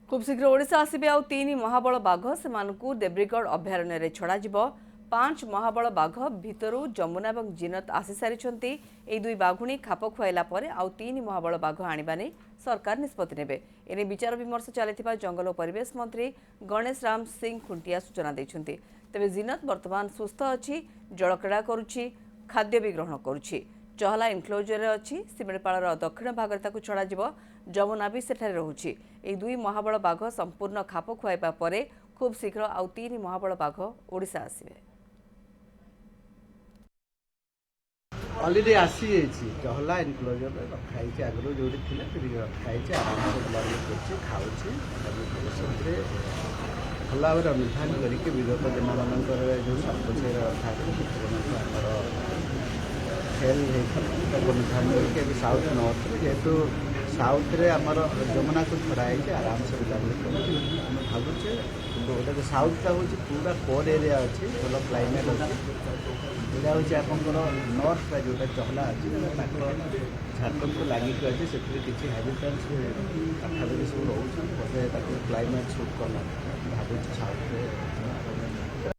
खूब शीघ्र ओडिशा आसिबे आउ 3 महाबल बाघ से देब्रीगढ़ अभयारण्य छड़ा जिवो 5 महाबल बाघ भितरु जमुना और जिनत आसी सारी ए दुई बाघुणी खाप खुआला आउ 3 महाबल बाघ आने सरकार निष्पत्ति नेबे एने विचार विमर्श चलता जंगल और परिवेश मंत्री गणेश राम सिंह खुंटिया सूचना देते तेज जिनत वर्तमान सुस्थ अच्छी जलक्रीड़ा करुच्ची खाद्य भी ग्रहण करुच्ची चहला इनक्लोजर अच्छी सिमिलपाड़ दक्षिण भाग छड़ा जमुना भी सेठारे रोचे ये दुई महाबल बाघ संपूर्ण खाप खुआइबा परे खूब शीघ्र आउ 3 महाबल बाघ ओडिशा आसिबे। अलरेडी आसी चहला इनक्लोजर रखाई आगु जो रखाई आराम से बुलाबुली कर खाऊे भल भाव अनुधान करके विगत दिन मानकर जो सर्पचेर था फेल अनुधान करके साउथ नॉर्थ जेहेतु साउथ रे आमर जमुना को छड़ाई आराम से बुलाबुली कर भावुचे गोटे साउथ हूँ पूरा कोर एरिया अच्छी भल क्लाइमेट अच्छी यहाँ हूँ आपंकर नॉर्थ का जोटा चहला अच्छी झारखंड को लगिक अच्छे से किसी हैबिटेट्स पाखापाखि सब रोचे बोधे क्लाइमेट सुट कला भावुँ साउथ